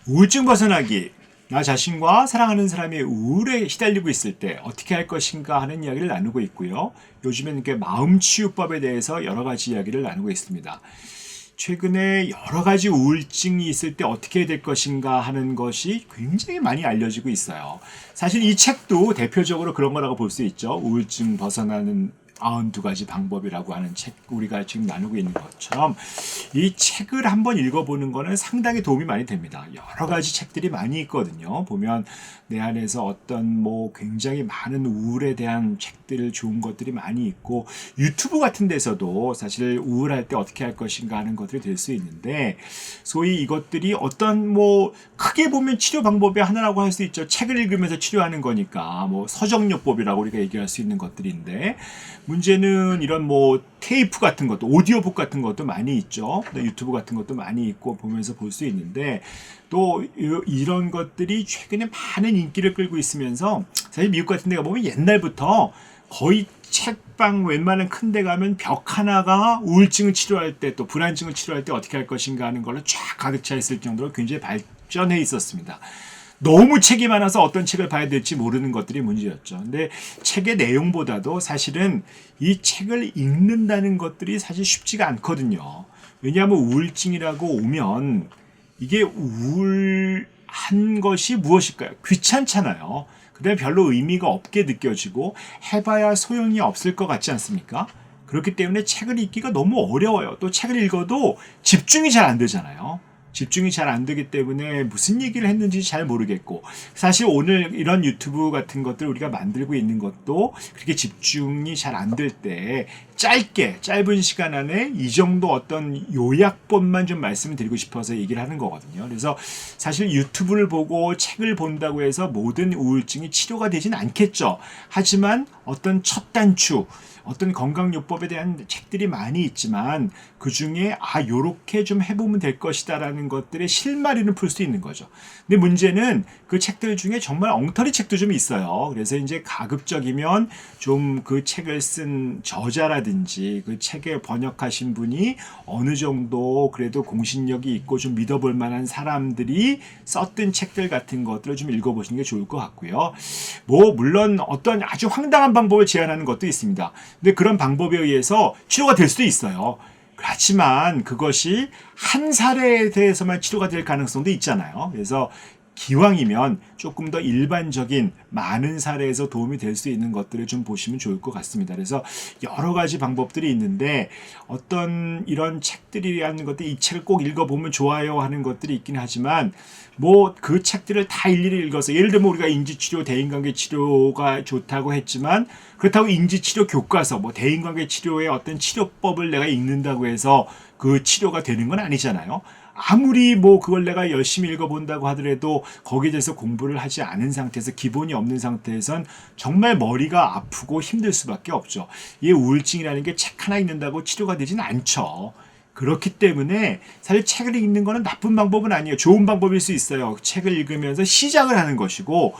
우울증 벗어나기. 나 자신과 사랑하는 사람이 우울에 시달리고 있을 때 어떻게 할 것인가 하는 이야기를 나누고 있고요. 요즘에는 마음치유법에 대해서 여러 가지 이야기를 나누고 있습니다. 최근에 여러 가지 우울증이 있을 때 어떻게 해야 될 것인가 하는 것이 굉장히 많이 알려지고 있어요. 사실 이 책도 대표적으로 그런 거라고 볼 수 있죠. 우울증 벗어나는 92가지 방법이라고 하는 책, 우리가 지금 나누고 있는 것처럼 이 책을 한번 읽어보는 거는 상당히 도움이 많이 됩니다. 여러 가지 책들이 많이 있거든요. 보면 내 안에서 어떤 굉장히 많은 우울에 대한 책들, 좋은 것들이 많이 있고, 유튜브 같은 데서도 사실 우울할 때 어떻게 할 것인가 하는 것들이 될 수 있는데, 소위 이것들이 어떤 크게 보면 치료 방법의 하나라고 할 수 있죠. 책을 읽으면서 치료하는 거니까 서정요법이라고 우리가 얘기할 수 있는 것들인데, 문제는 이런 테이프 같은 것도, 오디오북 같은 것도 많이 있죠. 유튜브 같은 것도 많이 있고 보면서 볼 수 있는데, 또 이런 것들이 최근에 많은 인기를 끌고 있으면서, 사실 미국 같은 데 가보면 옛날부터 거의 책방 웬만한 큰 데 가면 벽 하나가 우울증을 치료할 때, 또 불안증을 치료할 때 어떻게 할 것인가 하는 걸로 쫙 가득 차 있을 정도로 굉장히 발전해 있었습니다. 너무 책이 많아서 어떤 책을 봐야 될지 모르는 것들이 문제였죠. 근데 책의 내용보다도 사실은 이 책을 읽는다는 것들이 사실 쉽지가 않거든요. 왜냐하면 우울증이라고 오면 이게 우울한 것이 무엇일까요? 귀찮잖아요. 그다음에 별로 의미가 없게 느껴지고 해봐야 소용이 없을 것 같지 않습니까? 그렇기 때문에 책을 읽기가 너무 어려워요. 또 책을 읽어도 집중이 잘 안 되잖아요. 집중이 잘 안 되기 때문에 무슨 얘기를 했는지 잘 모르겠고, 사실 오늘 이런 유튜브 같은 것들 우리가 만들고 있는 것도 그렇게 집중이 잘 안 될 때 짧은 시간 안에 이 정도 어떤 요약본만 좀 말씀을 드리고 싶어서 얘기를 하는 거거든요. 그래서 사실 유튜브를 보고 책을 본다고 해서 모든 우울증이 치료가 되진 않겠죠. 하지만 어떤 첫 단추, 어떤 건강요법에 대한 책들이 많이 있지만 그 중에 요렇게 좀 해보면 될 것이다 라는 것들의 실마리는 풀 수 있는 거죠. 근데 문제는 그 책들 중에 정말 엉터리 책도 좀 있어요. 그래서 이제 가급적이면 좀 그 책을 쓴 저자라든지 그 책을 번역하신 분이 어느 정도 그래도 공신력이 있고 좀 믿어볼 만한 사람들이 썼던 책들 같은 것들을 좀 읽어보시는 게 좋을 것 같고요. 물론 어떤 아주 황당한 방법을 제안하는 것도 있습니다. 근데 그런 방법에 의해서 치료가 될 수도 있어요. 그렇지만 그것이 한 사례에 대해서만 치료가 될 가능성도 있잖아요. 그래서 기왕이면 조금 더 일반적인 많은 사례에서 도움이 될 수 있는 것들을 좀 보시면 좋을 것 같습니다. 그래서 여러 가지 방법들이 있는데, 어떤 이런 책들이라는 것들, 이 책을 꼭 읽어보면 좋아요 하는 것들이 있긴 하지만 그 책들을 다 일일이 읽어서, 예를 들면 우리가 인지치료, 대인관계치료가 좋다고 했지만 그렇다고 인지치료 교과서, 대인관계치료의 어떤 치료법을 내가 읽는다고 해서 그 치료가 되는 건 아니잖아요. 아무리 그걸 내가 열심히 읽어본다고 하더라도 거기에 대해서 공부를 하지 않은 상태에서, 기본이 없는 상태에선 정말 머리가 아프고 힘들 수밖에 없죠. 이 우울증이라는 게 책 하나 읽는다고 치료가 되진 않죠. 그렇기 때문에 사실 책을 읽는 거는 나쁜 방법은 아니에요. 좋은 방법일 수 있어요. 책을 읽으면서 시작을 하는 것이고,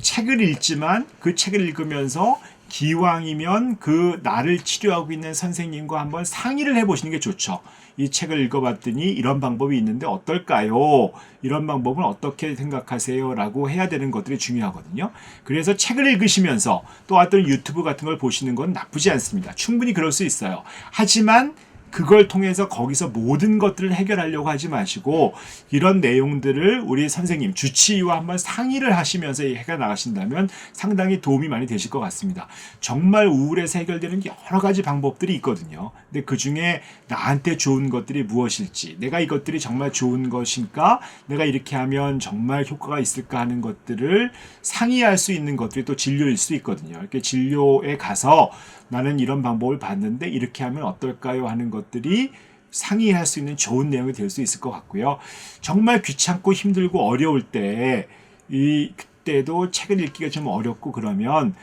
책을 읽지만 그 책을 읽으면서 기왕이면 그 나를 치료하고 있는 선생님과 한번 상의를 해보시는 게 좋죠. 이 책을 읽어봤더니 이런 방법이 있는데 어떨까요? 이런 방법은 어떻게 생각하세요? 라고 해야 되는 것들이 중요하거든요. 그래서 책을 읽으시면서 또 어떤 유튜브 같은 걸 보시는 건 나쁘지 않습니다. 충분히 그럴 수 있어요. 하지만 그걸 통해서 거기서 모든 것들을 해결하려고 하지 마시고, 이런 내용들을 우리 선생님, 주치의와 한번 상의를 하시면서 해결 나가신다면 상당히 도움이 많이 되실 것 같습니다. 정말 우울에서 해결되는 여러 가지 방법들이 있거든요. 근데 그 중에 나한테 좋은 것들이 무엇일지, 내가 이것들이 정말 좋은 것인가, 내가 이렇게 하면 정말 효과가 있을까 하는 것들을 상의할 수 있는 것들이 또 진료일 수 있거든요. 이렇게 진료에 가서 나는 이런 방법을 봤는데 이렇게 하면 어떨까요? 하는 것들이 상의할 수 있는 좋은 내용이 될 수 있을 것 같고요. 정말 귀찮고 힘들고 어려울 때, 그때도 책을 읽기가 좀 어렵고 그러면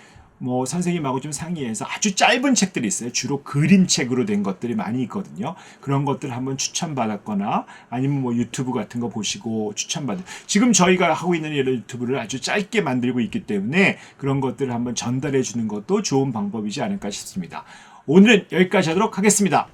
선생님하고 좀 상의해서 아주 짧은 책들이 있어요. 주로 그림책으로 된 것들이 많이 있거든요. 그런 것들 한번 추천받았거나 아니면 유튜브 같은 거 보시고 추천받은, 지금 저희가 하고 있는 이런 유튜브를 아주 짧게 만들고 있기 때문에 그런 것들을 한번 전달해 주는 것도 좋은 방법이지 않을까 싶습니다. 오늘은 여기까지 하도록 하겠습니다.